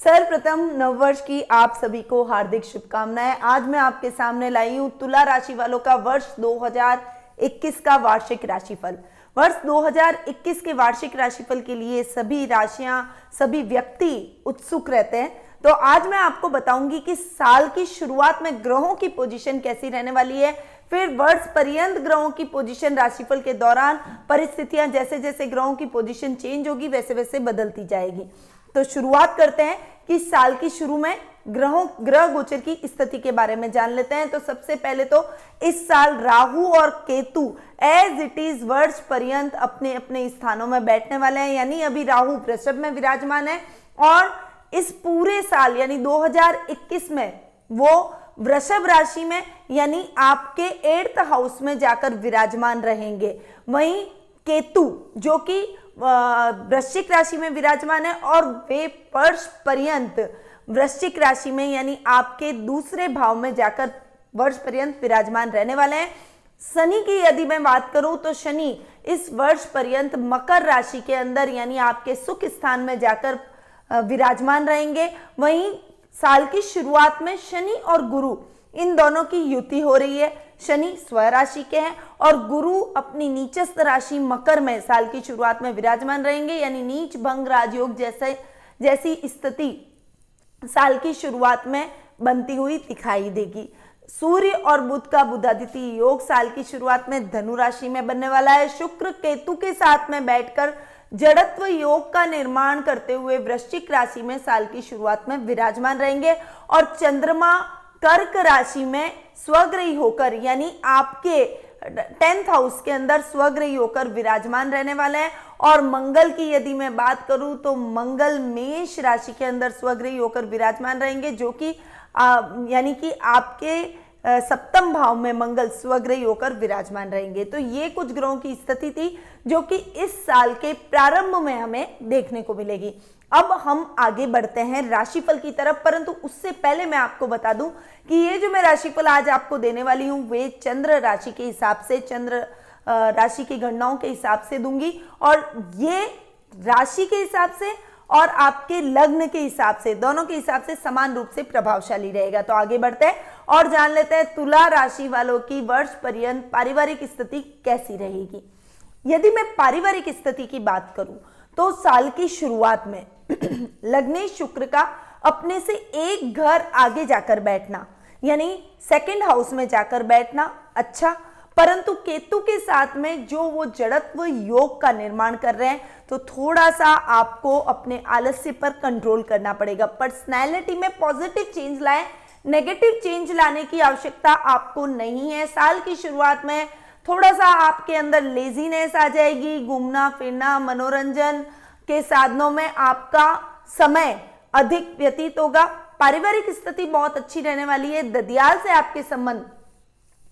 सर्वप्रथम नववर्ष की आप सभी को हार्दिक शुभकामनाएं। आज मैं आपके सामने लाई हूं तुला राशि वालों का वर्ष 2021 का वार्षिक राशिफल। वर्ष 2021 के वार्षिक राशिफल के लिए सभी राशियां, सभी व्यक्ति उत्सुक रहते हैं। तो आज मैं आपको बताऊंगी कि साल की शुरुआत में ग्रहों की पोजीशन कैसी रहने वाली है, फिर वर्ष पर्यंत ग्रहों की पोजीशन राशिफल के दौरान परिस्थितियां जैसे जैसे ग्रहों की पोजीशन चेंज होगी वैसे वैसे बदलती जाएगी। तो शुरुआत करते हैं कि साल की शुरू में ग्रह गोचर की स्थिति के बारे में जान लेते हैं। तो सबसे पहले तो इस साल राहु और केतु एज इट इज वर्ष पर्यंत अपने अपने स्थानों में बैठने वाले हैं, यानी अभी राहु वृषभ में विराजमान है और इस पूरे साल यानी 2021 में वो वृषभ राशि में यानी आपके 8th हाउस में जाकर विराजमान रहेंगे। वहीं केतु जो कि वृश्चिक राशि में विराजमान है और वे वर्ष पर्यंत वृश्चिक राशि में यानी आपके दूसरे भाव में जाकर वर्ष पर्यंत विराजमान रहने वाले हैं। शनि की यदि मैं बात करूं तो शनि इस वर्ष पर्यंत मकर राशि के अंदर यानी आपके सुख स्थान में जाकर विराजमान रहेंगे। वहीं साल की शुरुआत में शनि और गुरु इन दोनों की युति हो रही है। शनि स्वराशि के हैं और गुरु अपनी नीचस्थ राशि मकर में साल की शुरुआत में विराजमान रहेंगे, यानी नीच भंग राजयोग जैसी स्थिति साल की शुरुआत में बनती हुई दिखाई देगी। सूर्य और बुध का बुधादित्य योग साल की शुरुआत में धनु राशि में बनने वाला है। शुक्र केतु के साथ में बैठकर जड़त्व योग का निर्माण करते हुए वृश्चिक राशि में साल की शुरुआत में विराजमान रहेंगे और चंद्रमा कर्क राशि में स्वग्रही होकर यानी आपके 10th हाउस के अंदर स्वग्रही होकर विराजमान रहने वाले हैं। और मंगल की यदि मैं बात करूं तो मंगल मेष राशि के अंदर स्वग्रही होकर विराजमान रहेंगे, जो कि यानी कि आपके 7th भाव में मंगल स्वग्रही होकर विराजमान रहेंगे। तो ये कुछ ग्रहों की स्थिति थी जो कि इस साल के प्रारंभ में हमें देखने को मिलेगी। अब हम आगे बढ़ते हैं राशिफल की तरफ, परंतु उससे पहले मैं आपको बता दूं कि ये जो मैं राशिफल आज आपको देने वाली हूं वे चंद्र राशि के हिसाब से, चंद्र राशि की गणनाओं के हिसाब से दूंगी और ये राशि के हिसाब से और आपके लग्न के हिसाब से, दोनों के हिसाब से समान रूप से प्रभावशाली रहेगा। तो आगे बढ़ते हैं और जान लेते हैं तुला राशि वालों की वर्ष पर्यंत पारिवारिक स्थिति कैसी रहेगी। यदि मैं पारिवारिक स्थिति की बात करूं तो साल की शुरुआत में लग्नेश शुक्र का अपने से एक घर आगे जाकर बैठना यानी 2nd हाउस में जाकर बैठना अच्छा, परंतु केतु के साथ में जो वो जड़त्व योग का निर्माण कर रहे हैं तो थोड़ा सा आपको अपने आलस्य पर कंट्रोल करना पड़ेगा। पर्सनैलिटी में पॉजिटिव चेंज लाएं, नेगेटिव चेंज लाने की आवश्यकता आपको नहीं है। साल की शुरुआत में थोड़ा सा आपके अंदर लेजीनेस आ जाएगी, घूमना फिरना मनोरंजन के साधनों में आपका समय अधिक व्यतीत होगा। पारिवारिक स्थिति बहुत अच्छी रहने वाली है। ददियाल से आपके संबंध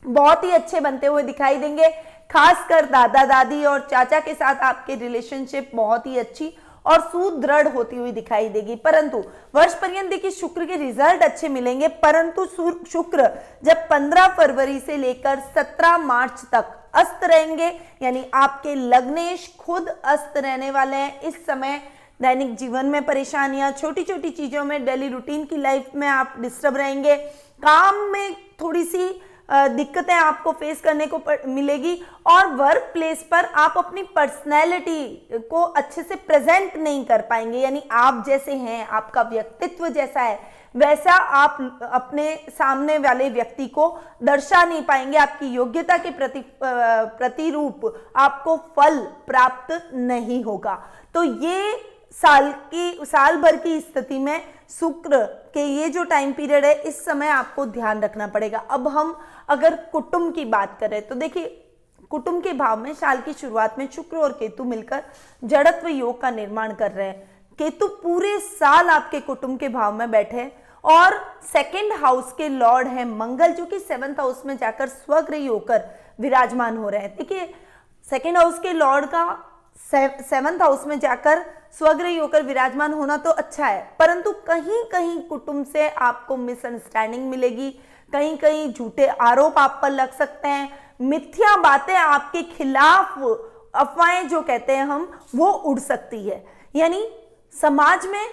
बहुत ही अच्छे बनते हुए दिखाई देंगे, खासकर दादा दादी और चाचा के साथ आपके रिलेशनशिप बहुत ही अच्छी और सुदृढ़ होती हुई दिखाई देगी। परंतु वर्ष पर्यंत देखिए शुक्र के रिजल्ट अच्छे मिलेंगे, परंतु शुक्र जब 15 फरवरी से लेकर 17 मार्च तक अस्त रहेंगे यानी आपके लग्नेश खुद अस्त रहने वाले हैं। इस समय दैनिक जीवन में परेशानियां, छोटी छोटी चीजों में, डेली रूटीन की लाइफ में आप डिस्टर्ब रहेंगे, काम में थोड़ी सी दिक्कतें आपको फेस करने को मिलेगी और वर्क प्लेस पर आप अपनी पर्सनैलिटी को अच्छे से प्रेजेंट नहीं कर पाएंगे, यानी आप जैसे हैं, आपका व्यक्तित्व जैसा है वैसा आप अपने सामने वाले व्यक्ति को दर्शा नहीं पाएंगे। आपकी योग्यता के प्रतिरूप आपको फल प्राप्त नहीं होगा। तो ये साल भर की स्थिति में शुक्र के ये जो टाइम पीरियड है इस समय आपको ध्यान रखना पड़ेगा। अब हम अगर कुटुंब की बात करें तो देखिए कुटुंब के भाव में साल की शुरुआत में शुक्र और केतु मिलकर जड़त्व योग का निर्माण कर रहे हैं। केतु पूरे साल आपके कुटुंब के भाव में बैठे और 2nd हाउस के लॉर्ड हैं मंगल, जो कि 7th हाउस में जाकर स्वग्रही होकर विराजमान हो रहे हैं। देखिए 2nd हाउस के लॉर्ड का 7th हाउस में जाकर स्वग्रही होकर विराजमान होना तो अच्छा है, परंतु कहीं कहीं कुटुंब से आपको मिसअंडरस्टैंडिंग मिलेगी, कहीं कहीं झूठे आरोप आप पर लग सकते हैं, मिथ्या बातें आपके खिलाफ, अफवाहें जो कहते हैं हम, वो उड़ सकती है। यानी समाज में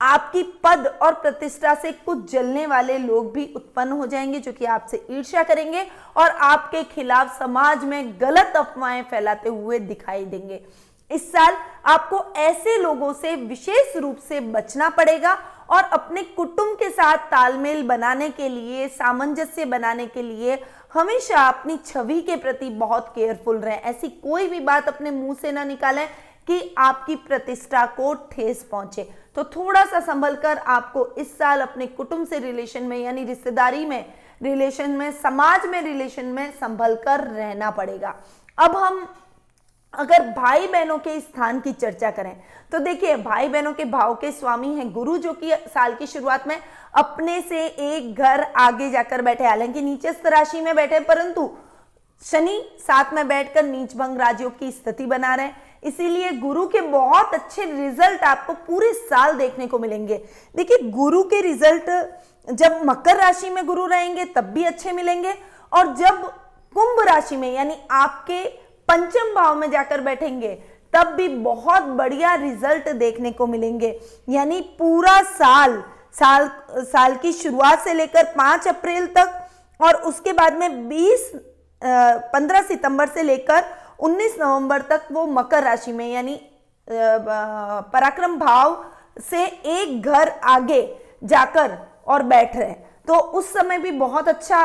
आपकी पद और प्रतिष्ठा से कुछ जलने वाले लोग भी उत्पन्न हो जाएंगे जो कि आपसे ईर्ष्या करेंगे और आपके खिलाफ समाज में गलत अफवाहें फैलाते हुए दिखाई देंगे। इस साल आपको ऐसे लोगों से विशेष रूप से बचना पड़ेगा और अपने कुटुंब के साथ तालमेल बनाने के लिए, सामंजस्य बनाने के लिए हमेशा अपनी छवि के प्रति बहुत केयरफुल रहें। ऐसी कोई भी बात अपने मुंह से ना निकालें कि आपकी प्रतिष्ठा को ठेस पहुंचे। तो थोड़ा सा संभल कर आपको इस साल अपने कुटुंब से रिलेशन में, यानी रिश्तेदारी में रिलेशन में, समाज में रिलेशन में संभल कर रहना पड़ेगा। अब हम अगर भाई बहनों के स्थान की चर्चा करें तो देखिए, भाई बहनों के भाव के स्वामी हैं गुरु, जो कि साल की शुरुआत में अपने से एक घर आगे जाकर बैठे, हालांकि नीचस्थ राशि में बैठे, परंतु शनि साथ में बैठकर नीच भंग राजयोग की स्थिति बना रहे हैं। इसीलिए गुरु के बहुत अच्छे रिजल्ट आपको पूरे साल देखने को मिलेंगे। देखिए, गुरु के रिजल्ट जब मकर राशि में गुरु रहेंगे तब भी अच्छे मिलेंगे, और जब कुंभ राशि में यानी आपके पंचम भाव में जाकर बैठेंगे तब भी बहुत बढ़िया रिजल्ट देखने को मिलेंगे। यानी पूरा साल की शुरुआत से लेकर 5 अप्रैल तक और उसके बाद में 15 सितंबर से लेकर 19 नवंबर तक वो मकर राशि में यानी पराक्रम भाव से एक घर आगे जाकर और बैठ रहे हैं। तो उस समय भी बहुत अच्छा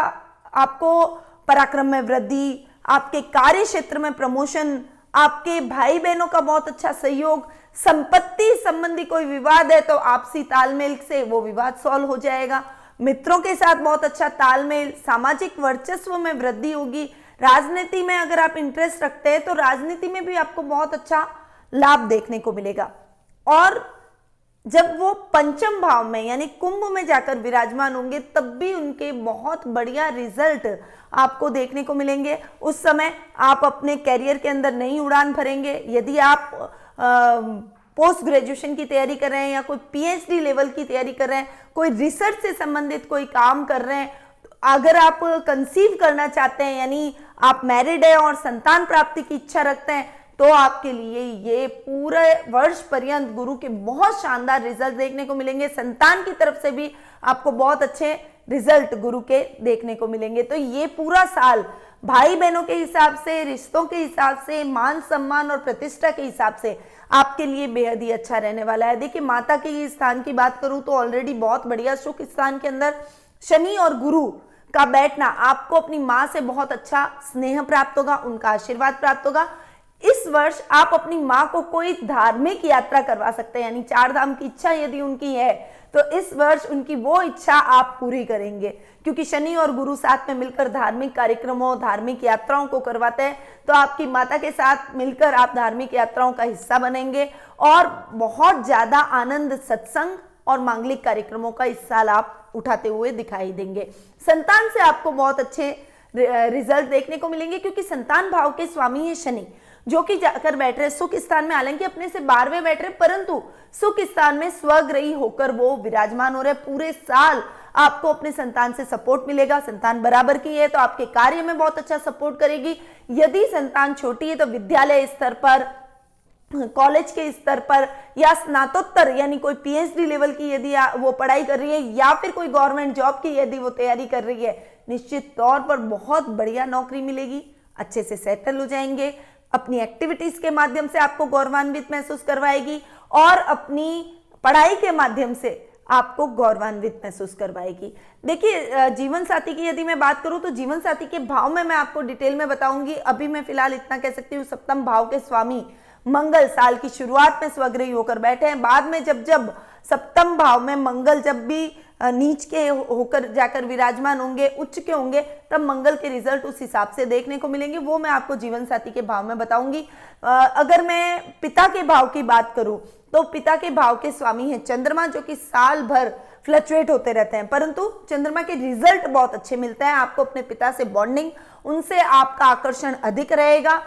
आपको पराक्रम में वृद्धि, आपके कार्य क्षेत्र में प्रमोशन, आपके भाई बहनों का बहुत अच्छा सहयोग, संपत्ति संबंधी कोई विवाद है तो आपसी तालमेल से वो विवाद सॉल्व हो जाएगा, मित्रों के साथ बहुत अच्छा तालमेल, सामाजिक वर्चस्व में वृद्धि होगी। राजनीति में अगर आप इंटरेस्ट रखते हैं तो राजनीति में भी आपको बहुत अच्छा लाभ देखने को मिलेगा। और जब वो पंचम भाव में यानी कुंभ में जाकर विराजमान होंगे तब भी उनके बहुत बढ़िया रिजल्ट आपको देखने को मिलेंगे। उस समय आप अपने कैरियर के अंदर नई उड़ान भरेंगे। यदि आप पोस्ट ग्रेजुएशन की तैयारी कर रहे हैं या कोई पीएचडी लेवल की तैयारी कर रहे हैं, कोई रिसर्च से संबंधित कोई काम कर रहे हैं, अगर आप कंसीव करना चाहते हैं यानी आप मैरिड है और संतान प्राप्ति की इच्छा रखते हैं, तो आपके लिए ये पूरे वर्ष पर्यंत गुरु के बहुत शानदार रिजल्ट देखने को मिलेंगे। संतान की तरफ से भी आपको बहुत अच्छे रिजल्ट गुरु के देखने को मिलेंगे। तो ये पूरा साल भाई बहनों के हिसाब से, रिश्तों के हिसाब से, मान सम्मान और प्रतिष्ठा के हिसाब से आपके लिए बेहद ही अच्छा रहने वाला है। देखिए, माता के स्थान की बात करूं तो ऑलरेडी बहुत बढ़िया, सुख स्थान के अंदर शनि और गुरु का बैठना आपको अपनी मां से बहुत अच्छा स्नेह प्राप्त होगा, उनका आशीर्वाद प्राप्त होगा। इस वर्ष आप अपनी मां को कोई धार्मिक यात्रा करवा सकते हैं, यानी 4 धाम की इच्छा यदि उनकी है तो इस वर्ष उनकी वो इच्छा आप पूरी करेंगे, क्योंकि शनि और गुरु साथ में मिलकर धार्मिक कार्यक्रमों, धार्मिक यात्राओं को करवाते हैं। तो आपकी माता के साथ मिलकर आप धार्मिक यात्राओं का हिस्सा बनेंगे और बहुत ज्यादा आनंद, सत्संग और मांगलिक कार्यक्रमों का इस साल आप उठाते हुए दिखाई देंगे। संतान से आपको बहुत अच्छे रिजल्ट देखने को मिलेंगे, क्योंकि संतान भाव के स्वामी है शनि, जो कि जाकर बैठ रहे सुख स्थान में, हालांकि अपने से 12वें बैठ रहे, परंतु सुख स्थान में स्वग्रही होकर वो विराजमान हो रहे। पूरे साल आपको अपने संतान से सपोर्ट मिलेगा। संतान बराबर की है तो आपके कार्य में बहुत अच्छा सपोर्ट करेगी। यदि संतान छोटी है तो विद्यालय स्तर पर, कॉलेज के स्तर पर या स्नातकोत्तर यानी कोई पीएचडी लेवल की यदि वो पढ़ाई कर रही है या फिर कोई गवर्नमेंट जॉब की यदि वो तैयारी कर रही है, निश्चित तौर पर बहुत बढ़िया नौकरी मिलेगी, अच्छे से सेटल हो जाएंगे। अपनी एक्टिविटीज के माध्यम से आपको गौरवान्वित महसूस करवाएगी और अपनी पढ़ाई के माध्यम से आपको गौरवान्वित महसूस करवाएगी। देखिए, जीवन साथी की यदि मैं बात करूं तो जीवन साथी के भाव में मैं आपको डिटेल में बताऊंगी। अभी मैं फिलहाल इतना कह सकती हूँ, सप्तम भाव के स्वामी मंगल साल की शुरुआत में स्वग्रही होकर बैठे हैं। बाद में जब सप्तम भाव में मंगल जब भी नीच के होकर जाकर विराजमान होंगे, उच्च के होंगे, तब मंगल के रिजल्ट उस हिसाब से देखने को मिलेंगे। वो मैं आपको जीवन साथी के भाव में बताऊंगी। अगर मैं पिता के भाव की बात करूं तो पिता के भाव के स्वामी हैं चंद्रमा, जो कि साल भर फ्लक्चुएट होते रहते हैं, परंतु चंद्रमा के रिजल्ट बहुत अच्छे मिलते हैं। आपको अपने पिता से बॉन्डिंग, उनसे आपका आकर्षण अधिक रहेगा।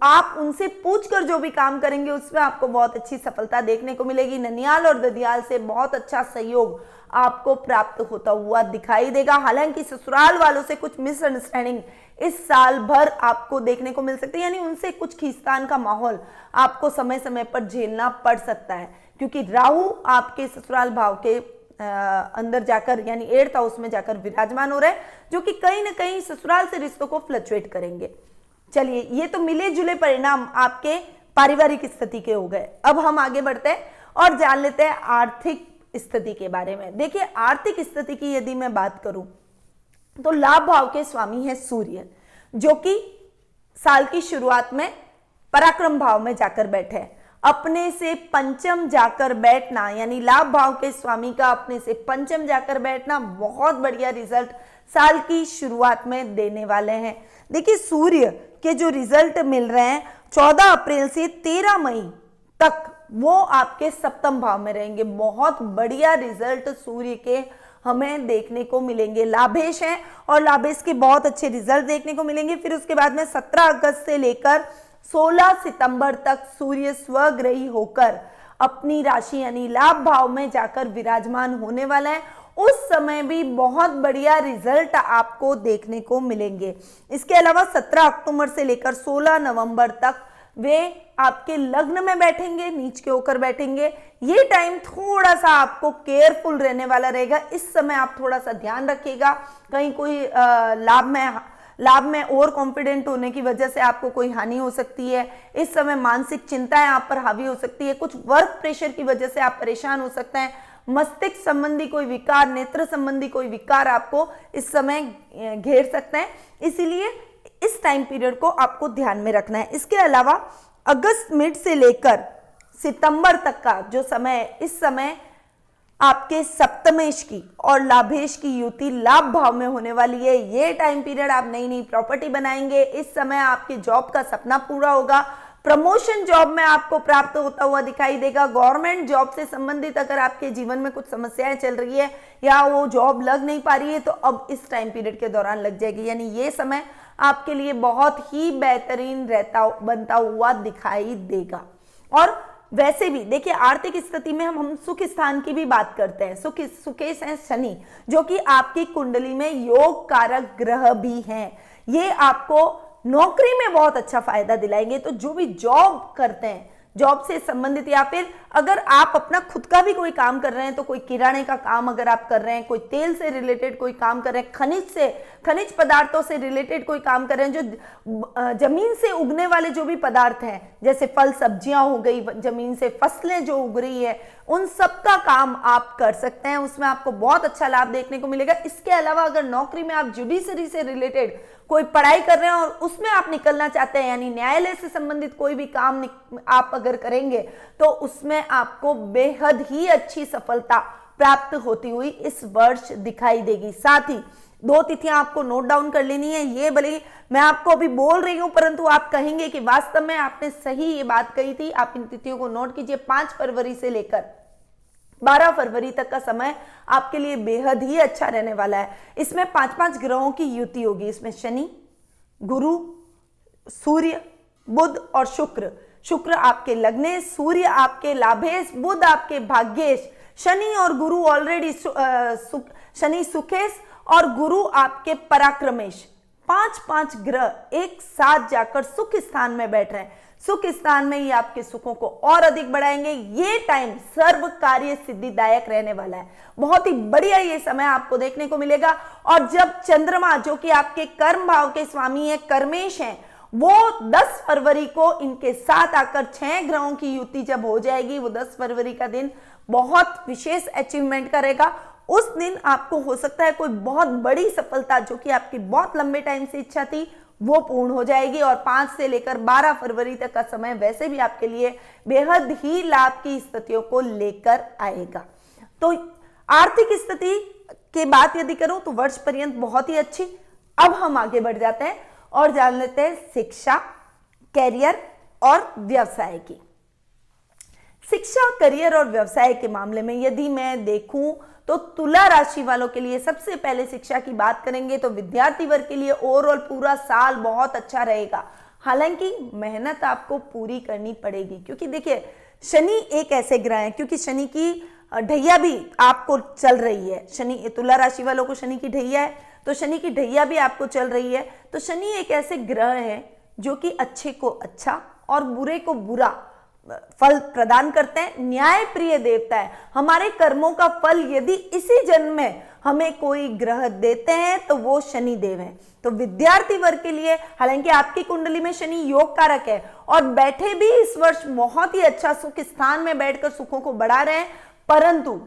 आप उनसे पूछकर जो भी काम करेंगे उसमें आपको बहुत अच्छी सफलता देखने को मिलेगी। ननियाल और ददियाल से बहुत अच्छा सहयोग आपको प्राप्त होता हुआ दिखाई देगा। हालांकि ससुराल वालों से कुछ मिसअंडरस्टैंडिंग इस साल भर आपको देखने को मिल सकती है, यानी उनसे कुछ खींचतान का माहौल आपको समय समय पर झेलना पड़ सकता है। क्योंकि राहु आपके ससुराल भाव के अंदर जाकर यानी 8th हाउस में जाकर विराजमान हो रहा है, जो कि कहीं ना कहीं ससुराल से रिश्तों को फ्लक्चुएट करेंगे। चलिए, ये तो मिले जुले परिणाम आपके पारिवारिक स्थिति के हो गए। अब हम आगे बढ़ते हैं और जान लेते हैं आर्थिक स्थिति के बारे में। देखिए, आर्थिक स्थिति की यदि मैं बात करूं तो लाभ भाव के स्वामी है सूर्य, जो कि साल की शुरुआत में पराक्रम भाव में जाकर बैठे हैं। अपने से पंचम जाकर बैठना यानी लाभ भाव के स्वामी का अपने से पंचम जाकर बैठना बहुत बढ़िया रिजल्ट साल की शुरुआत में देने वाले हैं। देखिए, सूर्य के जो रिजल्ट मिल रहे हैं 14 अप्रैल से 13 मई तक वो आपके सप्तम भाव में रहेंगे। बहुत बढ़िया रिजल्ट सूर्य के हमें देखने को मिलेंगे। लाभेश है और लाभेश के बहुत अच्छे रिजल्ट देखने को मिलेंगे। फिर उसके बाद में 17 अगस्त से लेकर 16 सितंबर तक सूर्य स्वग्रही होकर अपनी राशि यानी लाभ भाव में जाकर विराजमान होने वाला है। उस समय भी बहुत बढ़िया रिजल्ट आपको देखने को मिलेंगे। इसके अलावा 17 अक्टूबर से लेकर 16 नवंबर तक वे आपके लग्न में बैठेंगे, नीच के होकर बैठेंगे। ये टाइम थोड़ा सा आपको केयरफुल रहने वाला रहेगा। इस समय आप थोड़ा सा ध्यान रखिएगा, कहीं कोई लाभ में ओवर कॉन्फिडेंट होने की वजह से आपको कोई हानि हो सकती है। इस समय मानसिक चिंताएं आप पर हावी हो सकती है। कुछ वर्क प्रेशर की वजह से आप परेशान हो सकते हैं। मस्तिष्क संबंधी कोई विकार, नेत्र संबंधी कोई विकार आपको इस समय घेर सकते हैं। इसीलिए इस टाइम पीरियड को आपको ध्यान में रखना है। इसके अलावा अगस्त मिड से लेकर सितंबर तक का जो समय है, इस समय आपके सप्तमेश की और लाभेश की युति लाभ भाव में होने वाली है। ये टाइम पीरियड आप नई नई प्रॉपर्टी बनाएंगे। इस समय आपके जॉब का सपना पूरा होगा। प्रमोशन जॉब में आपको प्राप्त होता हुआ दिखाई देगा। गवर्नमेंट जॉब से संबंधित अगर आपके जीवन में कुछ समस्याएं चल रही है या वो जॉब लग नहीं पा रही है तो अब इस टाइम पीरियड के दौरान लग जाएगी। यानी ये समय आपके लिए बहुत ही बेहतरीन बनता हुआ दिखाई देगा। और वैसे भी देखिए, आर्थिक स्थिति में हम सुख स्थान की भी बात करते हैं। सुकेश है शनि, जो कि आपकी कुंडली में योग कारक ग्रह भी हैं। ये आपको नौकरी में बहुत अच्छा फायदा दिलाएंगे। तो जो भी जॉब करते हैं, जॉब से संबंधित या फिर अगर आप अपना खुद का भी कोई काम कर रहे हैं तो कोई किराने का काम अगर आप कर रहे हैं, कोई तेल से रिलेटेड कोई काम कर रहे हैं, खनिज पदार्थों से रिलेटेड कोई काम कर रहे हैं, जो जमीन से उगने वाले जो भी पदार्थ हैं, जैसे फल सब्जियां हो गई, जमीन से फसलें जो उग रही है, उन सब का काम आप कर सकते हैं। उसमें आपको बहुत अच्छा लाभ देखने को मिलेगा। इसके अलावा अगर नौकरी में आप जुडिशरी से रिलेटेड कोई पढ़ाई कर रहे हैं और उसमें आप निकलना चाहते हैं, यानी न्यायालय से संबंधित कोई भी काम आप अगर करेंगे तो उसमें आपको बेहद ही अच्छी सफलता प्राप्त होती हुई इस वर्ष दिखाई देगी। साथ ही 2 तिथियां आपको नोट डाउन कर लेनी है। ये भले मैं आपको अभी बोल रही हूं परंतु आप कहेंगे कि वास्तव में आपने सही ये बात कही थी। आप इन तिथियों को नोट कीजिए। 5 फरवरी से लेकर 12 फरवरी तक का समय आपके लिए बेहद ही अच्छा रहने वाला है। इसमें 5-5 ग्रहों की युति होगी। इसमें शनि, गुरु, सूर्य, बुध और शुक्र। शुक्र आपके लग्नेश, सूर्य आपके लाभेश, बुध आपके भाग्येश, शनि और गुरु ऑलरेडी शनि सुखेश और गुरु आपके पराक्रमेश। 5-5 ग्रह एक साथ जाकर सुख स्थान में बैठ रहे हैं। सुख स्थान में ही आपके सुखों को और अधिक बढ़ाएंगे। ये टाइम सर्व कार्य सिद्धिदायक रहने वाला है। बहुत ही बढ़िया ये समय आपको देखने को मिलेगा। और जब चंद्रमा, जो कि आपके कर्म भाव के स्वामी है, कर्मेश हैं, वो 10 फरवरी को इनके साथ आकर 6 ग्रहों की युति जब हो जाएगी, वो 10 फरवरी का दिन बहुत विशेष अचीवमेंट करेगा। उस दिन आपको हो सकता है कोई बहुत बड़ी सफलता, जो कि आपकी बहुत लंबे टाइम से इच्छा थी, वो पूर्ण हो जाएगी। और 5 से लेकर 12 फरवरी तक का समय वैसे भी आपके लिए बेहद ही लाभ की स्थितियों को लेकर आएगा। तो आर्थिक स्थिति के बात यदि करूं तो वर्ष पर्यंत बहुत ही अच्छी। अब हम आगे बढ़ जाते हैं और जान लेते हैं शिक्षा, कैरियर और व्यवसाय की। शिक्षा, करियर और व्यवसाय के मामले में यदि मैं देखूं तो तुला राशि वालों के लिए सबसे पहले शिक्षा की बात करेंगे तो विद्यार्थी वर्ग के लिए ओवरऑल पूरा साल बहुत अच्छा रहेगा। हालांकि मेहनत आपको पूरी करनी पड़ेगी, क्योंकि देखिए शनि एक ऐसे ग्रह है, क्योंकि शनि की ढैया भी आपको चल रही है। शनि, तुला राशि वालों को शनि की ढैया है, तो शनि की ढैया भी आपको चल रही है। तो शनि एक ऐसे ग्रह है जो कि अच्छे को अच्छा और बुरे को बुरा फल प्रदान करते हैं, न्याय प्रिय देवता है। हमारे कर्मों का फल यदि इसी जन्म में हमें कोई ग्रह देते हैं तो वो शनि देव हैं। तो विद्यार्थी वर्ग के लिए हालांकि आपकी कुंडली में शनि योग कारक है और बैठे भी इस वर्ष बहुत ही अच्छा सुख स्थान में बैठकर सुखों को बढ़ा रहे हैं, परंतु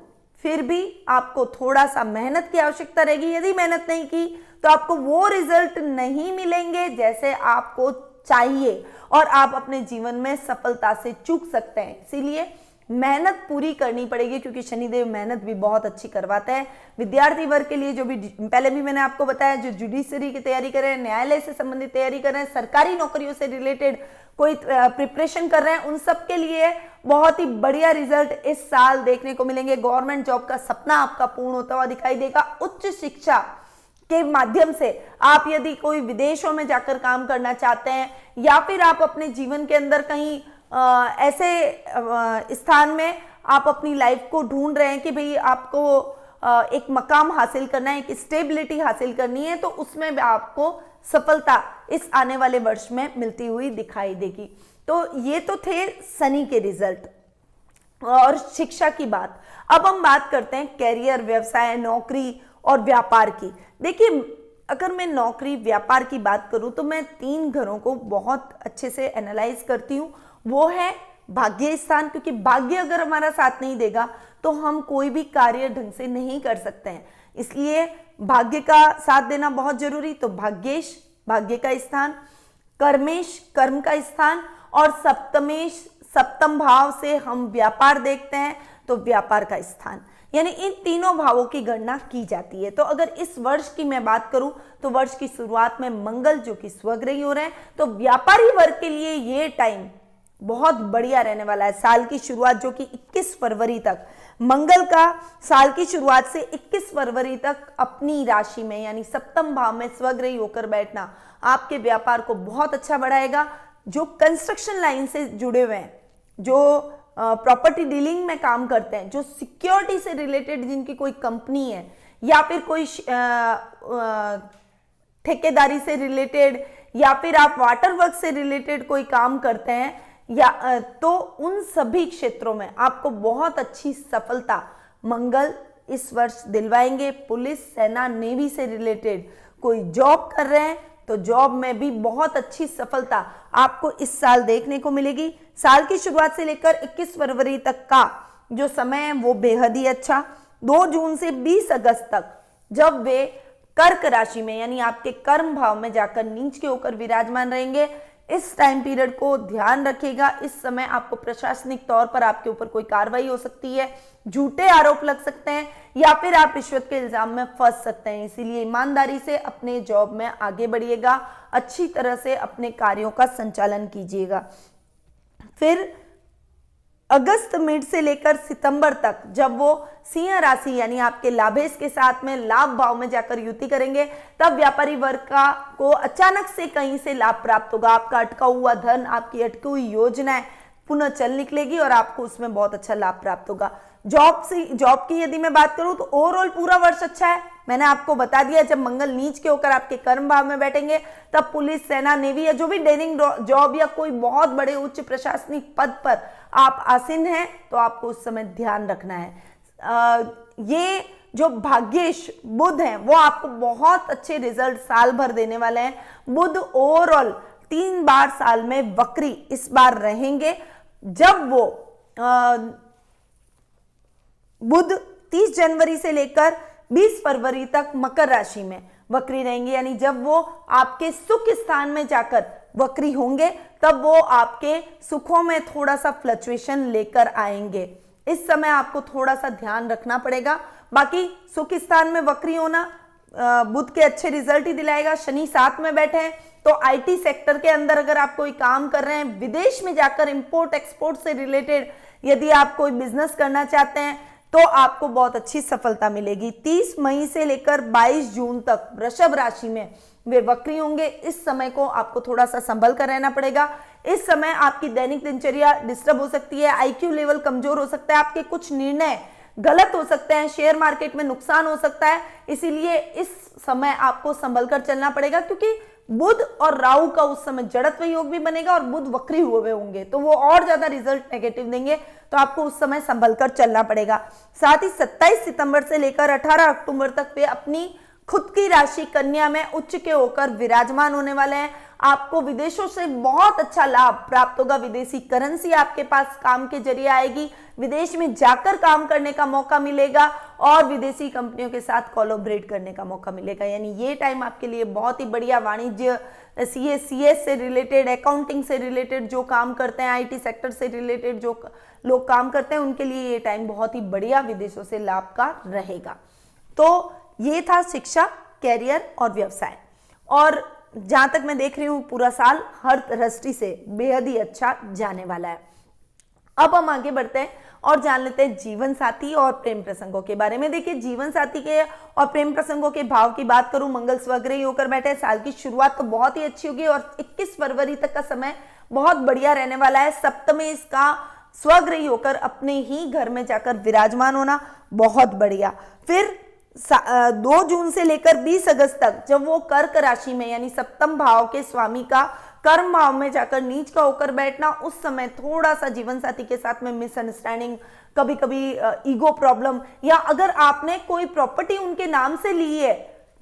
फिर भी आपको थोड़ा सा मेहनत की आवश्यकता रहेगी। यदि मेहनत नहीं की तो आपको वो रिजल्ट नहीं मिलेंगे जैसे आपको चाहिए और आप अपने जीवन में सफलता से चूक सकते हैं। इसीलिए मेहनत पूरी करनी पड़ेगी क्योंकि शनिदेव मेहनत भी बहुत अच्छी करवाते हैं। विद्यार्थी वर्ग के लिए जो भी पहले भी मैंने आपको बताया, जो जुडिशरी की तैयारी कर रहे हैं, न्यायालय से संबंधित तैयारी कर रहे हैं, सरकारी नौकरियों से रिलेटेड कोई प्रिपरेशन कर रहे हैं, उन सब के लिए बहुत ही बढ़िया रिजल्ट इस साल देखने को मिलेंगे। गवर्नमेंट जॉब का सपना आपका पूर्ण होता हुआ दिखाई देगा। उच्च शिक्षा के माध्यम से आप यदि कोई विदेशों में जाकर काम करना चाहते हैं या फिर आप अपने जीवन के अंदर कहीं ऐसे स्थान में आप अपनी लाइफ को ढूंढ रहे हैं कि भाई आपको एक मकाम हासिल करना है, एक स्टेबिलिटी हासिल करनी है, तो उसमें भी आपको सफलता इस आने वाले वर्ष में मिलती हुई दिखाई देगी। तो ये तो थे शनि के रिजल्ट और शिक्षा की बात। अब हम बात करते हैं कैरियर, व्यवसाय, नौकरी और व्यापार की। देखिए, अगर मैं नौकरी व्यापार की बात करूं तो मैं 3 घरों को बहुत अच्छे से एनालाइज करती हूं। वो है भाग्य स्थान, क्योंकि भाग्य अगर हमारा साथ नहीं देगा तो हम कोई भी कार्य ढंग से नहीं कर सकते हैं, इसलिए भाग्य का साथ देना बहुत जरूरी। तो भाग्येश, भाग्य का स्थान, कर्मेश, कर्म का स्थान, और सप्तमेश, सप्तम भाव से हम व्यापार देखते हैं तो व्यापार का स्थान, यानी इन तीनों भावों की गणना की जाती है। तो अगर इस वर्ष की मैं बात करूं तो वर्ष की शुरुआत में मंगल जो कि स्वग्रही हो रहे हैं, तो व्यापारी वर्ग के लिए ये टाइम बहुत बढ़िया रहने वाला है। साल की शुरुआत जो कि 21 फरवरी तक, मंगल का साल की शुरुआत से 21 फरवरी तक अपनी राशि में यानी सप्तम भाव में स्वग्रही होकर बैठना आपके व्यापार को बहुत अच्छा बढ़ाएगा। जो कंस्ट्रक्शन लाइन से जुड़े हुए हैं, जो प्रॉपर्टी डीलिंग में काम करते हैं, जो सिक्योरिटी से रिलेटेड जिनकी कोई कंपनी है या फिर कोई ठेकेदारी से रिलेटेड या फिर आप वाटर वर्क से रिलेटेड कोई काम करते हैं या तो उन सभी क्षेत्रों में आपको बहुत अच्छी सफलता मंगल इस वर्ष दिलवाएंगे। पुलिस, सेना, नेवी से रिलेटेड कोई जॉब कर रहे हैं तो जॉब में भी बहुत अच्छी सफलता आपको इस साल देखने को मिलेगी। साल की शुरुआत से लेकर 21 फरवरी तक का जो समय है वो बेहद ही अच्छा। 2 जून से 20 अगस्त तक जब वे कर्क राशि में यानी आपके कर्म भाव में जाकर नीच के होकर विराजमान रहेंगे, इस टाइम पीरियड को ध्यान रखिएगा। इस समय आपको प्रशासनिक तौर पर आपके ऊपर कोई कार्रवाई हो सकती है, झूठे आरोप लग सकते हैं या फिर आप रिश्वत के इल्जाम में फंस सकते हैं। इसीलिए ईमानदारी से अपने जॉब में आगे बढ़िएगा, अच्छी तरह से अपने कार्यों का संचालन कीजिएगा। फिर अगस्त मिड से लेकर सितंबर तक जब वो सिंह राशि यानी आपके लाभेश के साथ में लाभ भाव में जाकर युति करेंगे, तब व्यापारी वर्ग को अचानक से कहीं से लाभ प्राप्त होगा। आपका अटका हुआ धन, आपकी अटकी हुई योजनाएं पुनः चल निकलेगी और आपको उसमें बहुत अच्छा लाभ प्राप्त होगा। जॉब की यदि मैं बात करूं तो ओवरऑल पूरा वर्ष अच्छा है। मैंने आपको बता दिया, जब मंगल नीच के होकर आपके कर्म भाव में बैठेंगे तब पुलिस, सेना, नेवी या जो भी डेयरिंग जॉब या कोई बहुत बड़े उच्च प्रशासनिक पद पर आप आसीन हैं तो आपको उस समय ध्यान रखना है। ये जो भाग्येश बुध हैं वो आपको बहुत अच्छे रिजल्ट साल भर देने वाले हैं। बुध ओवरऑल 3 बार साल में वक्री इस बार रहेंगे। जब वो बुध 30 जनवरी से लेकर 20 फरवरी तक मकर राशि में वक्री रहेंगे, यानी जब वो आपके सुख स्थान में जाकर वक्री होंगे तब वो आपके सुखों में थोड़ा सा फ्लक्चुएशन लेकर आएंगे। इस समय आपको थोड़ा सा ध्यान रखना पड़ेगा। बाकी सुख स्थान में वक्री होना बुध के अच्छे रिजल्ट ही दिलाएगा। शनि 7 में बैठे हैं तो आईटी सेक्टर के अंदर अगर आप कोई काम कर रहे हैं, विदेश में जाकर इंपोर्ट एक्सपोर्ट से रिलेटेड यदि आप कोई बिजनेस करना चाहते हैं तो आपको बहुत अच्छी सफलता मिलेगी। 30 मई से लेकर 22 जून तक वृषभ राशि में वे वक्री होंगे। इस समय को आपको थोड़ा सा संभल कर रहना पड़ेगा। इस समय आपकी दैनिक दिनचर्या डिस्टर्ब हो सकती है, आईक्यू लेवल कमजोर हो सकता है, आपके कुछ निर्णय गलत हो सकते हैं, शेयर मार्केट में नुकसान हो सकता है। इसीलिए इस समय आपको संभल कर चलना पड़ेगा क्योंकि बुध और राहु का उस समय जड़त्व योग भी बनेगा और बुध वक्री हुए होंगे, तो वो और ज्यादा रिजल्ट नेगेटिव देंगे, तो आपको उस समय संभल कर चलना पड़ेगा। साथ ही 27 सितंबर से लेकर 18 अक्टूबर तक वे अपनी खुद की राशि कन्या में उच्च के होकर विराजमान होने वाले हैं। आपको विदेशों से बहुत अच्छा लाभ प्राप्त होगा, विदेशी करेंसी आपके पास काम के जरिए आएगी, विदेश में जाकर काम करने का मौका मिलेगा और विदेशी कंपनियों के साथ कोलैबोरेट करने का मौका मिलेगा। यानी ये टाइम आपके लिए बहुत ही बढ़िया। वाणिज्य, सीएस से रिलेटेड, अकाउंटिंग से रिलेटेड जो काम करते हैं, आईटी सेक्टर से रिलेटेड जो लोग काम करते हैं, उनके लिए ये टाइम बहुत ही बढ़िया विदेशों से लाभ का रहेगा। तो ये था शिक्षा, कैरियर और व्यवसाय। और जहां तक मैं देख रही हूं पूरा साल हर दृष्टि से बेहद ही अच्छा जाने वाला है। अब हम आगे बढ़ते हैं और जान लेते हैं जीवन साथी और प्रेम प्रसंगों के बारे में। देखिए, जीवन साथी के और प्रेम प्रसंगों के भाव की बात करूं, मंगल स्वग्रही होकर बैठे, साल की शुरुआत तो बहुत ही अच्छी होगी और 21 फरवरी तक का समय बहुत बढ़िया रहने वाला है। सप्तमी इसका स्वग्रही होकर अपने ही घर में जाकर विराजमान होना बहुत बढ़िया। फिर 2 जून से लेकर 20 अगस्त तक जब वो कर्क राशि में यानी सप्तम भाव के स्वामी का कर्म भाव में जाकर नीच का होकर बैठना, उस समय थोड़ा सा जीवन साथी के साथ में मिसअंडरस्टैंडिंग, कभी कभी ईगो प्रॉब्लम, या अगर आपने कोई प्रॉपर्टी उनके नाम से ली है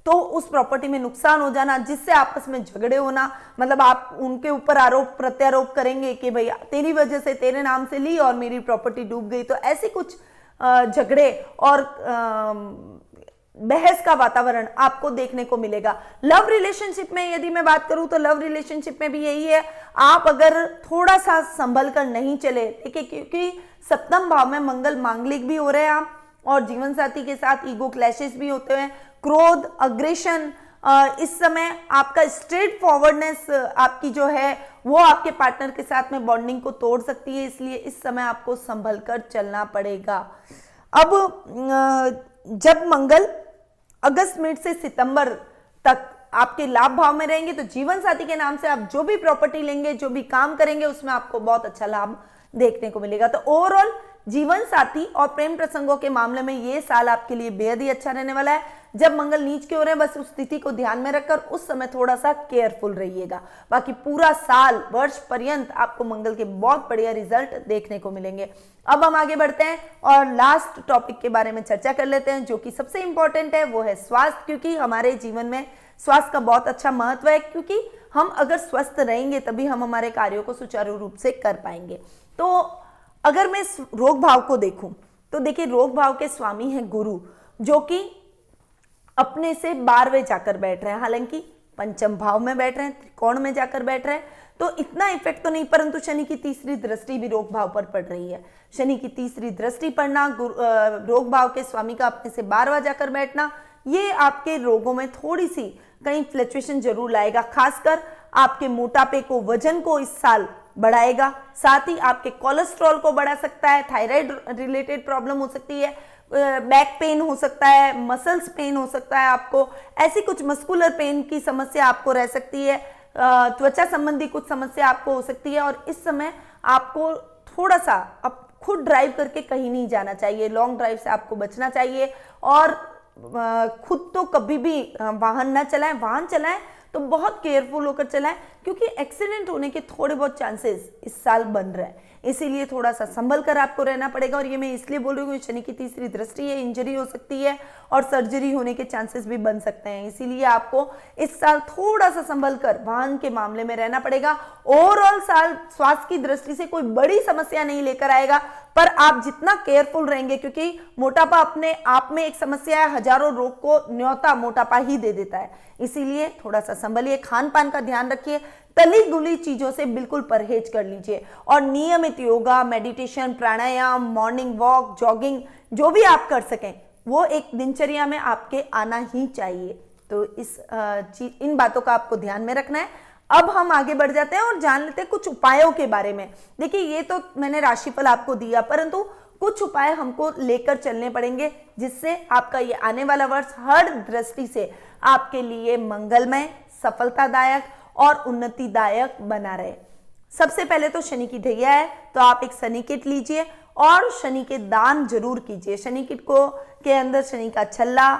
तो उस प्रॉपर्टी में नुकसान हो जाना, जिससे आपस में झगड़े होना, मतलब आप उनके ऊपर आरोप प्रत्यारोप करेंगे कि भाई तेरी वजह से, तेरे नाम से ली और मेरी प्रॉपर्टी डूब गई, तो ऐसे कुछ झगड़े और बहस का वातावरण आपको देखने को मिलेगा। लव रिलेशनशिप में यदि मैं बात करूं तो लव रिलेशनशिप में भी यही है, आप अगर थोड़ा सा संभल कर नहीं चले, देखिए क्योंकि सप्तम भाव में मंगल मांगलिक भी हो रहे हैं आप, और जीवन साथी के साथ ईगो क्लैशेस भी होते हैं, क्रोध, अग्रेशन, इस समय आपका स्ट्रेट फॉरवर्डनेस आपकी जो है वो आपके पार्टनर के साथ में बॉन्डिंग को तोड़ सकती है, इसलिए इस समय आपको संभल कर चलना पड़ेगा। अब जब मंगल अगस्त मिड से सितंबर तक आपके लाभ भाव में रहेंगे, तो जीवन साथी के नाम से आप जो भी प्रॉपर्टी लेंगे, जो भी काम करेंगे, उसमें आपको बहुत अच्छा लाभ देखने को मिलेगा। तो ओवरऑल जीवन साथी और प्रेम प्रसंगों के मामले में ये साल आपके लिए बेहद ही अच्छा रहने वाला है। जब मंगल नीच के हो रहे हैं, बस उस स्थिति को ध्यान में रखकर उस समय थोड़ा सा केयरफुल रहिएगा। बाकी पूरा साल, वर्ष पर्यंत आपको मंगल के बहुत बढ़िया रिजल्ट देखने को मिलेंगे। अब हम आगे बढ़ते हैं और लास्ट टॉपिक के बारे में चर्चा कर लेते हैं, जो कि सबसे इंपॉर्टेंट है, वो है स्वास्थ्य। क्योंकि हमारे जीवन में स्वास्थ्य का बहुत अच्छा महत्व है, क्योंकि हम अगर स्वस्थ रहेंगे तभी हम हमारे कार्यों को सुचारू रूप से कर पाएंगे। तो अगर मैं रोग भाव को देखूं तो देखिए, रोग भाव के स्वामी हैं गुरु, जो कि अपने से 12वें जाकर बैठ रहे हैं, हालांकि पंचम भाव में बैठ रहे हैं, त्रिकोण में जाकर बैठ रहे हैं, तो इतना इफेक्ट तो नहीं, परंतु शनि की तीसरी दृष्टि भी रोग भाव पर पड़ रही है। शनि की तीसरी दृष्टि पड़ना, रोग भाव के स्वामी का अपने से 12वां जाकर बैठना, ये आपके रोगों में थोड़ी सी कहीं फ्लक्चुएशन जरूर लाएगा। खासकर आपके मोटापे को, वजन को इस साल बढ़ाएगा, साथ ही आपके कोलेस्ट्रॉल को बढ़ा सकता है, थायराइड रिलेटेड प्रॉब्लम हो सकती है, बैक पेन हो सकता है, मसल्स पेन हो सकता है, आपको ऐसी कुछ मस्कुलर पेन की समस्या आपको रह सकती है, त्वचा संबंधी कुछ समस्या आपको हो सकती है। और इस समय आपको थोड़ा सा अब खुद ड्राइव करके कहीं नहीं जाना चाहिए, लॉन्ग ड्राइव से आपको बचना चाहिए, और खुद तो कभी भी वाहन ना चलाएं, वाहन चलाएं तो बहुत केयरफुल होकर चलाएं, क्योंकि एक्सीडेंट होने के थोड़े बहुत चांसेस इस साल बन रहे हैं, इसीलिए थोड़ा सा संभल कर आपको रहना पड़ेगा। और ये मैं इसलिए बोल रही हूँ, शनि की तीसरी दृष्टि है, इंजरी हो सकती है और सर्जरी होने के चांसेस भी बन सकते हैं, इसीलिए आपको इस साल थोड़ा सा संभल कर वाहन के मामले में रहना पड़ेगा। ओवरऑल साल स्वास्थ्य की दृष्टि से कोई बड़ी समस्या नहीं लेकर आएगा, पर आप जितना केयरफुल रहेंगे, क्योंकि मोटापा अपने आप में एक समस्या है, हजारों रोग को न्योता मोटापा ही दे देता है, इसीलिए थोड़ा सा संभलिए, खान पान का ध्यान रखिए, तली गुली चीजों से बिल्कुल परहेज कर लीजिए, और नियमित योगा, मेडिटेशन, प्राणायाम, मॉर्निंग वॉक, जॉगिंग जो भी आप कर सकें वो एक दिनचर्या में आपके आना ही चाहिए। तो इन बातों का आपको ध्यान में रखना है। अब हम आगे बढ़ जाते हैं और जान लेते हैं कुछ उपायों के बारे में। देखिए, ये तो मैंने राशिफल आपको दिया, परंतु कुछ उपाय हमको लेकर चलने पड़ेंगे, जिससे आपका ये आने वाला वर्ष हर दृष्टि से आपके लिए मंगलमय, सफलतादायक और उन्नतिदायक बना रहे। सबसे पहले तो शनि की ढैया है, तो आप एक शनि किट लीजिए और शनि के दान जरूर कीजिए। शनि किट को के अंदर शनि का छल्ला,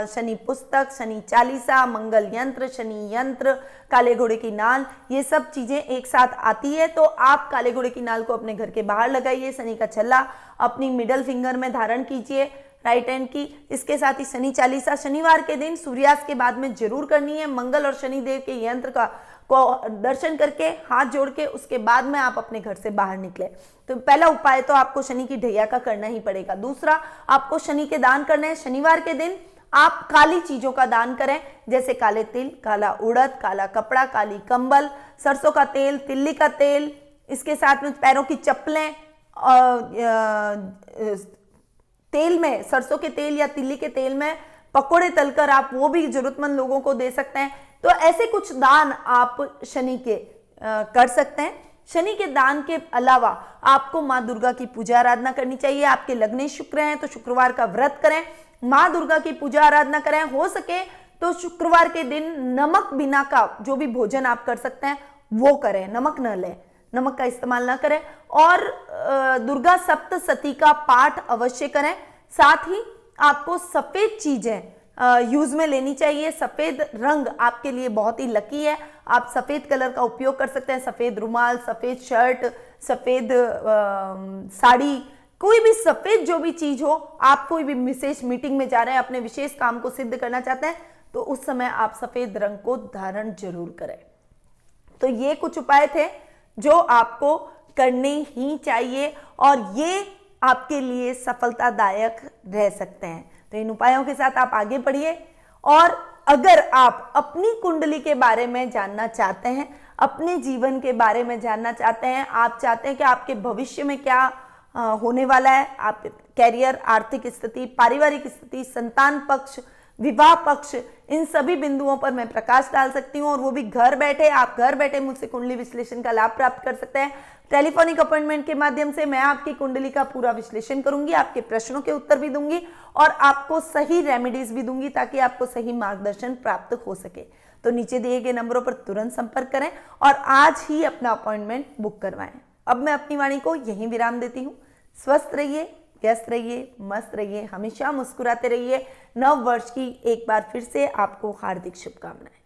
शनि पुस्तक, शनि चालीसा, मंगल यंत्र, शनि यंत्र, काले घोड़े की नाल, ये सब चीजें एक साथ आती है। तो आप काले घोड़े की नाल को अपने घर के बाहर लगाइए, शनि का छल्ला अपनी मिडल फिंगर में धारण कीजिए, राइट हैंड की। इसके साथ ही शनि चालीसा शनिवार के दिन सूर्यास्त के बाद में जरूर करनी है। मंगल और शनिदेव के यंत्र का को दर्शन करके हाथ जोड़ के उसके बाद में आप अपने घर से बाहर निकले। तो पहला उपाय तो आपको शनि की ढैया का करना ही पड़ेगा। दूसरा, आपको शनि के दान करने हैं। शनिवार के दिन आप काली चीजों का दान करें, जैसे काले तिल, काला उड़द, काला कपड़ा, काली कंबल, सरसों का तेल, तिल्ली का तेल, इसके साथ में पैरों की चप्पलें, तेल में सरसों के तेल या तिल्ली के तेल में पकोड़े तलकर आप वो भी जरूरतमंद लोगों को दे सकते हैं। तो ऐसे कुछ दान आप शनि के कर सकते हैं। शनि के दान के अलावा आपको माँ दुर्गा की पूजा आराधना करनी चाहिए। आपके लग्ने शुक्र हैं तो शुक्रवार का व्रत करें, माँ दुर्गा की पूजा आराधना करें। हो सके तो शुक्रवार के दिन नमक बिना का जो भी भोजन आप कर सकते हैं वो करें, नमक न लें, नमक का इस्तेमाल ना करें। और दुर्गा सप्तशती का पाठ अवश्य करें। साथ ही आपको सफेद चीजें यूज में लेनी चाहिए। सफेद रंग आपके लिए बहुत ही लकी है। आप सफेद कलर का उपयोग कर सकते हैं। सफेद रुमाल, सफेद शर्ट, सफेद साड़ी, कोई भी सफेद जो भी चीज हो, आप कोई भी विशेष मीटिंग में जा रहे हैं, अपने विशेष काम को सिद्ध करना चाहते हैं, तो उस समय आप सफेद रंग को धारण जरूर करें। तो ये कुछ उपाय थे जो आपको करने ही चाहिए और ये आपके लिए सफलतादायक रह सकते हैं। तो इन उपायों के साथ आप आगे बढ़िए। और अगर आप अपनी कुंडली के बारे में जानना चाहते हैं, अपने जीवन के बारे में जानना चाहते हैं, आप चाहते हैं कि आपके भविष्य में क्या होने वाला है, आप कैरियर, आर्थिक स्थिति, पारिवारिक स्थिति, संतान पक्ष, विवाह पक्ष, इन सभी बिंदुओं पर मैं प्रकाश डाल सकती हूँ और वो भी घर बैठे। आप घर बैठे मुझसे कुंडली विश्लेषण का लाभ प्राप्त कर सकते हैं। टेलीफोनिक अपॉइंटमेंट के माध्यम से मैं आपकी कुंडली का पूरा विश्लेषण करूंगी, आपके प्रश्नों के उत्तर भी दूंगी और आपको सही रेमेडीज भी दूंगी ताकि आपको सही मार्गदर्शन प्राप्त हो सके। तो नीचे दिए गए नंबरों पर तुरंत संपर्क करें और आज ही अपना अपॉइंटमेंट बुक करवाएं। अब मैं अपनी वाणी को यहीं विराम देती हूँ। स्वस्थ रहिए, व्यस्त रहिए, मस्त रहिए, हमेशा मुस्कुराते रहिए। नव वर्ष की एक बार फिर से आपको हार्दिक शुभकामनाएं।